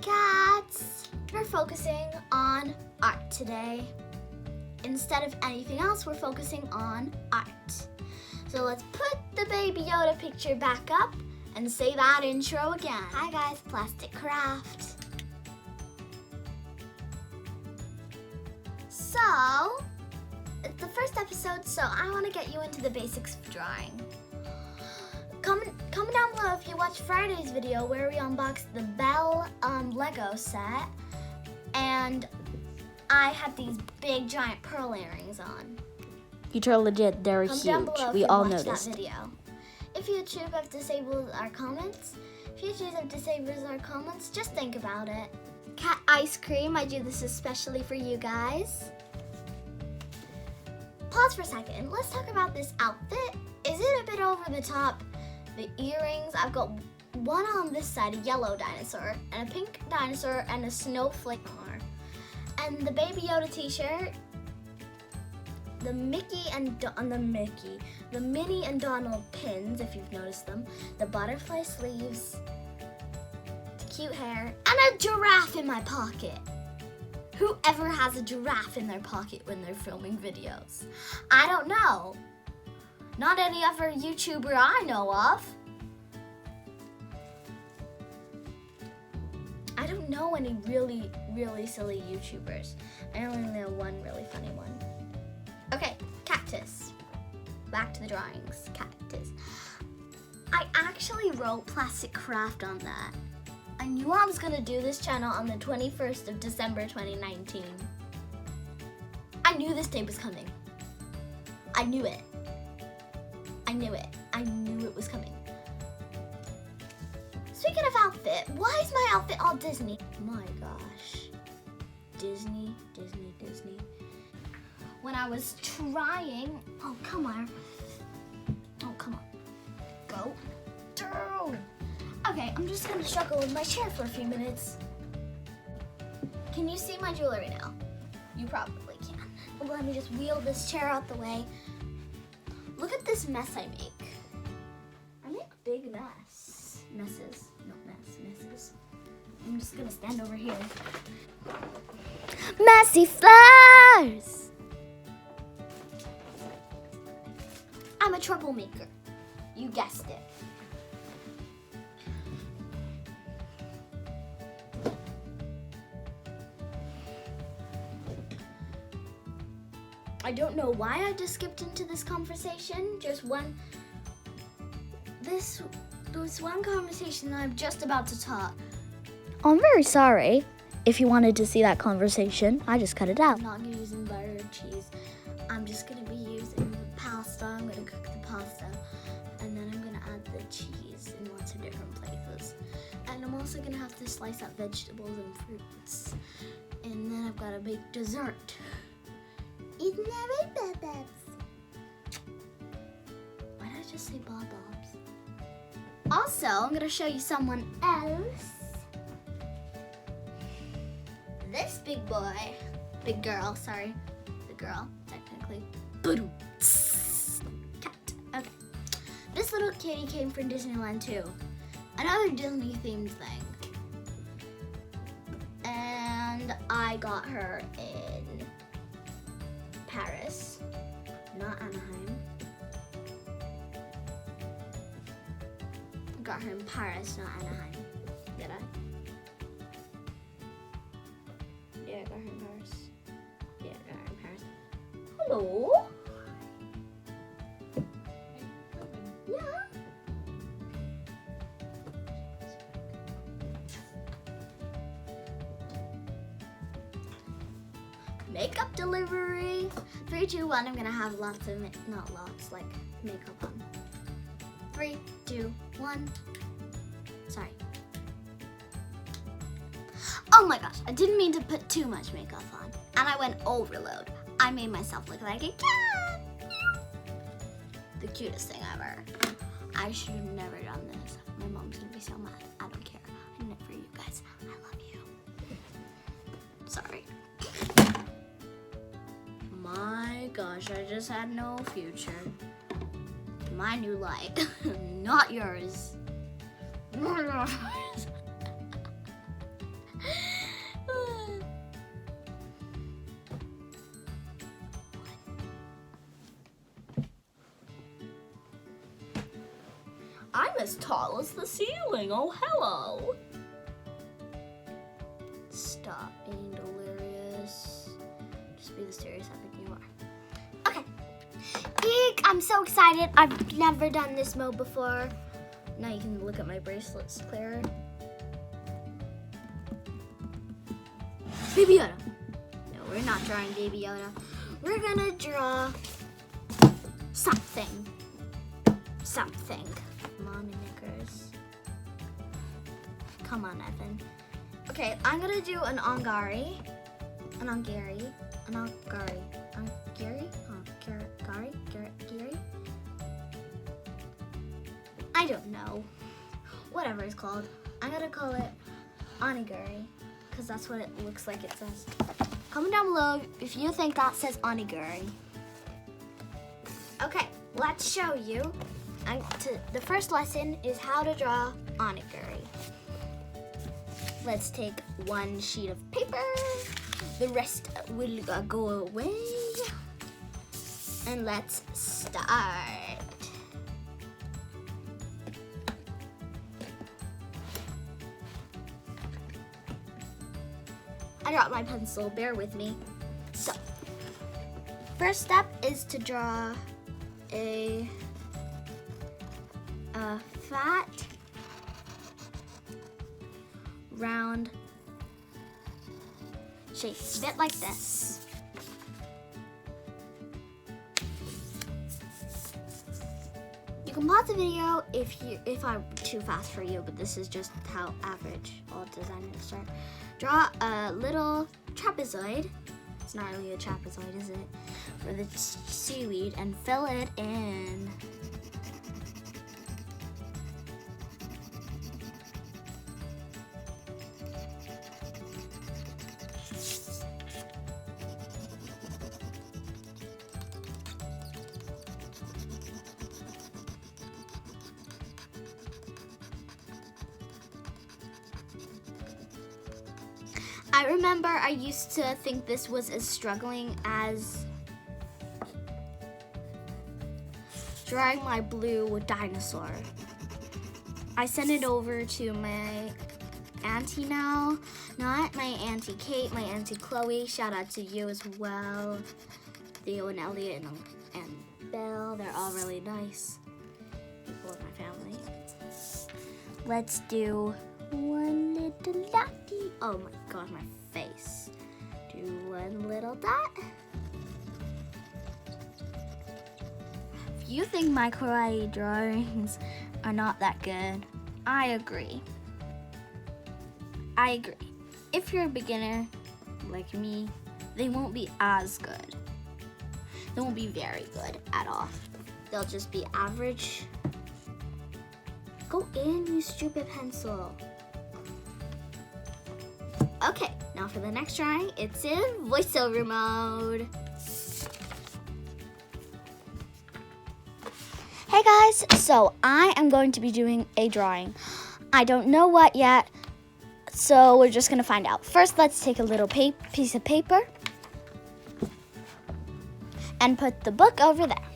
cats! We're focusing on art today. Instead of anything else, we're focusing on art. So let's put the Baby Yoda picture back up and say that intro again. Hi guys, Plastic Craft. So, it's the first episode, so I want to get you into the basics of drawing. Comment down below if you watched Friday's video where we unboxed the Belle Lego set, and I had these big giant pearl earrings on. You totally did. They were Comment huge. down below if We you all watched noticed. that video. If YouTube have disabled our comments, just think about it. Cat ice cream, I do this especially for you guys. Pause for a second. Let's talk about this outfit. Is it a bit over the top? The earrings, I've got one on this side, a yellow dinosaur, and a pink dinosaur, and a snowflake on her. And the Baby Yoda t-shirt, the Minnie and Donald pins, if you've noticed them, the butterfly sleeves, the cute hair, and a giraffe in my pocket. Whoever has a giraffe in their pocket when they're filming videos? I don't know. Not any other YouTuber I know of. I don't know any really, really silly YouTubers. I only know one really funny one. Okay, cactus. Back to the drawings. Cactus. I actually wrote Plastic Craft on that. I knew I was gonna do this channel on the 21st of December 2019. I knew this day was coming. I knew it. I knew it. I knew it was coming. Speaking of outfit, why is my outfit all Disney? My gosh. Disney, Disney, Disney. When I was trying, oh come on. Oh come on. Go. Down. Okay, I'm just gonna struggle with my chair for a few minutes. Can you see my jewelry now? You probably can. Well, let me just wheel this chair out the way. Look at this mess I make. I make big messes. Messes. I'm just gonna stand over here. Messy flowers! I'm a troublemaker. You guessed it. I don't know why I just skipped into this conversation. This one conversation that I'm just about to talk. I'm very sorry. If you wanted to see that conversation, I just cut it out. I'm not gonna be using butter or cheese. I'm just gonna be using the pasta. I'm gonna cook the pasta, and then I'm gonna add the cheese in lots of different places. And I'm also gonna have to slice up vegetables and fruits. And then I've gotta make dessert. Isn't that right, Bob-Bobs? Why did I just say Bob-Bobs? Also, I'm gonna show you someone else. This big girl, technically. Cat. Okay. This little kitty came from Disneyland too. Another Disney themed thing. And I got her in Paris, not Anaheim. Got her in Paris, not Anaheim. Did I? Yeah, I got her in Paris. Yeah, I got her in Paris. Hello? Yeah. Makeup delivery. 3, 2, 1. I'm gonna have lots of, not lots, like makeup on. 3, 2, 1. Sorry. Oh my gosh, I didn't mean to put too much makeup on. And I went overload. I made myself look like a cat. The cutest thing ever. I should have never done this. My mom's gonna be so mad. I don't care. I did it for you guys. I love you. Sorry. My gosh, I just had no future. My new light, not yours. as tall as the ceiling. Oh, hello. Stop being delirious. Just be the serious epic you are. Okay. Eek, I'm so excited. I've never done this mode before. Now you can look at my bracelets clearer. Baby Yoda. No, we're not drawing Baby Yoda. We're gonna draw something. Something. Come on, knickers. Come on, Evan. Okay, I'm gonna do an Ongari, an Ongari, an Ongari, Ongari, Gary. I don't know. Whatever it's called. I'm gonna call it onigiri because that's what it looks like it says. Comment down below if you think that says onigiri. Okay, let's show you. The first lesson is how to draw onigiri. Let's take one sheet of paper. The rest will go away. And let's start. I dropped my pencil, bear with me. So, first step is to draw a fat, round shape, a bit like this. You can pause the video if I'm too fast for you, but this is just how average all designers are. Draw a little trapezoid. It's not really a trapezoid, is it? For the seaweed and fill it in. I remember I used to think this was as struggling as drawing my blue dinosaur. I sent it over to my auntie now. Not my auntie Kate, my auntie Chloe. Shout out to you as well. Theo and Elliot and Belle, they're all really nice people in my family. Let's do one little dotty. Oh my god, my face. Do one little dot. If you think my kawaii drawings are not that good, I agree. I agree. If you're a beginner like me, they won't be as good. They won't be very good at all. They'll just be average. Go in, you stupid pencil. Okay, now for the next drawing, it's in voiceover mode. Hey guys, so I am going to be doing a drawing. I don't know what yet, so we're just gonna find out. First, let's take a little piece of paper and put the book over there.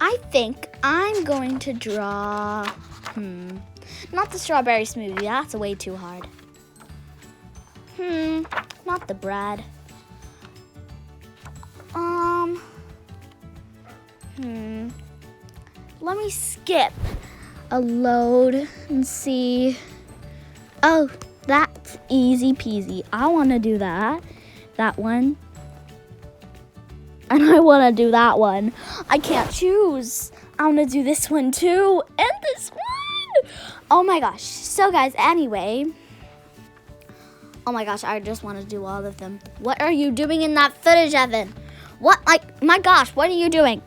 I think I'm going to draw, not the strawberry smoothie, that's way too hard. Not the bread. Let me skip a load and see. Oh, that's easy peasy. I want to do that one. And I want to do that one. I can't choose. I want to do this one too. And this one. Oh my gosh. So guys, anyway. Oh my gosh, I just want to do all of them. What are you doing in that footage, Evan? What? Like, my gosh, what are you doing?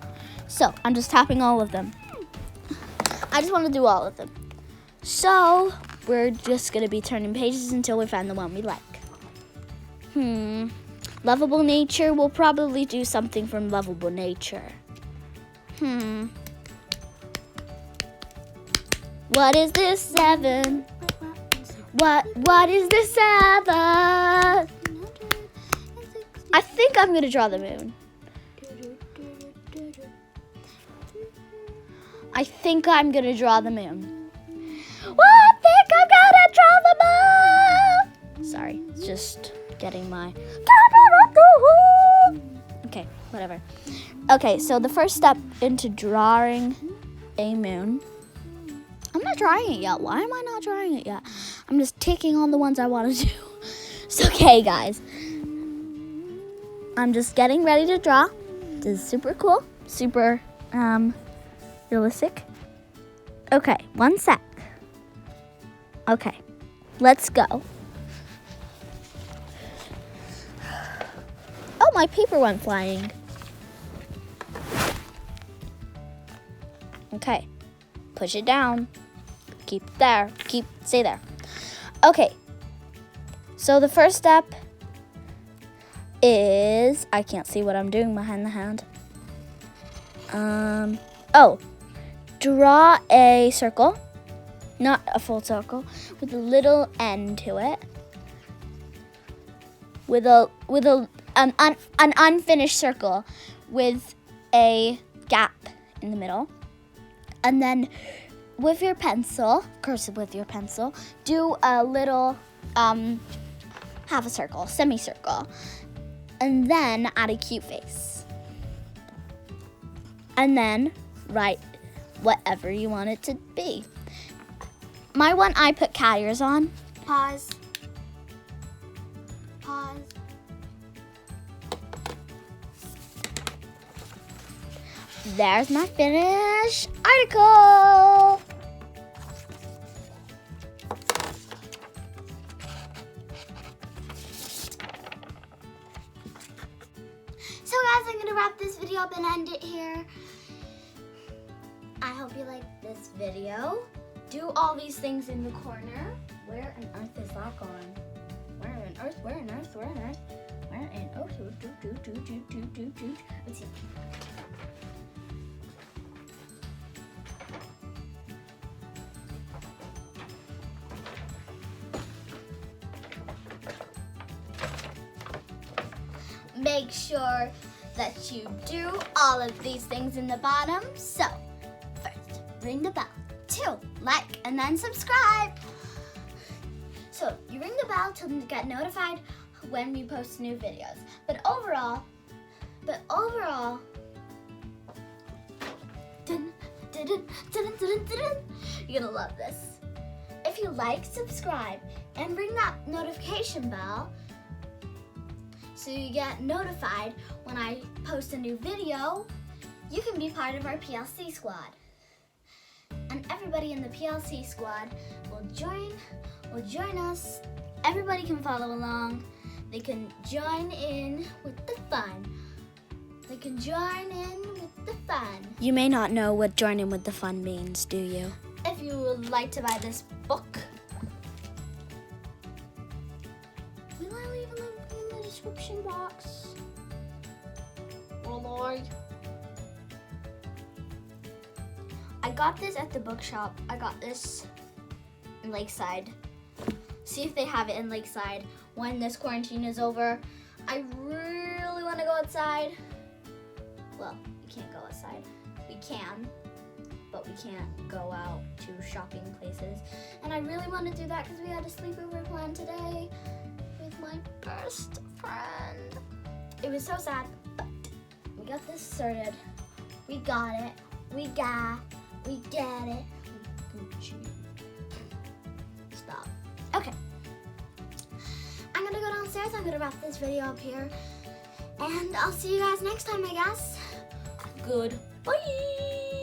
So, I'm just tapping all of them. I just want to do all of them. So, we're just going to be turning pages until we find the one we like. Lovable Nature, we'll probably do something from Lovable Nature. What is this, Evan? What is this, Evan? I think I'm gonna draw the moon. I think I'm gonna draw the moon. I think I'm gonna draw the moon. Sorry, it's just getting my. Okay, whatever. Okay, so the first step into drawing a moon. I'm not drawing it yet. Why am I not drawing it yet? I'm just taking on the ones I want to do. So, okay, guys. I'm just getting ready to draw. This is super cool. Super realistic. Okay, one sec. Okay, let's go. Oh, my paper went flying. Okay, push it down. Keep it there. Stay there. Okay, so the first step is, I can't see what I'm doing behind the hand. Draw a circle, not a full circle, with a little end to it, with an unfinished circle with a gap in the middle, and then with your pencil, cursive with your pencil, do a little half a circle, semicircle, and then add a cute face, and then write whatever you want it to be. My one, I put cat ears on. Pause. There's my finished article. So guys, I'm gonna wrap this video up and end it here. I hope you liked this video. Do all these things in the corner. Where on earth is that going? Where on earth? Let's see. Make sure that you do all of these things in the bottom. So, first, ring the bell. 2, like, and then subscribe. So, you ring the bell to get notified when we post new videos. But overall, you're gonna love this. If you like, subscribe, and ring that notification bell so you get notified when I post a new video, you can be part of our PLC squad. And everybody in the PLC squad will join us. Everybody can follow along. They can join in with the fun. You may not know what join in with the fun means, do you? If you would like to buy this book, will I leave a link in the description box? Oh Lord. I got this at the bookshop. I got this in Lakeside. See if they have it in Lakeside when this quarantine is over. I really want to go outside. Well, we can't go outside. We can, but we can't go out to shopping places. And I really want to do that because we had a sleepover plan today with my best friend. It was so sad, but we got this sorted. We got it. We get it. Stop. Okay. I'm gonna go downstairs. I'm gonna wrap this video up here. And I'll see you guys next time, I guess. Goodbye.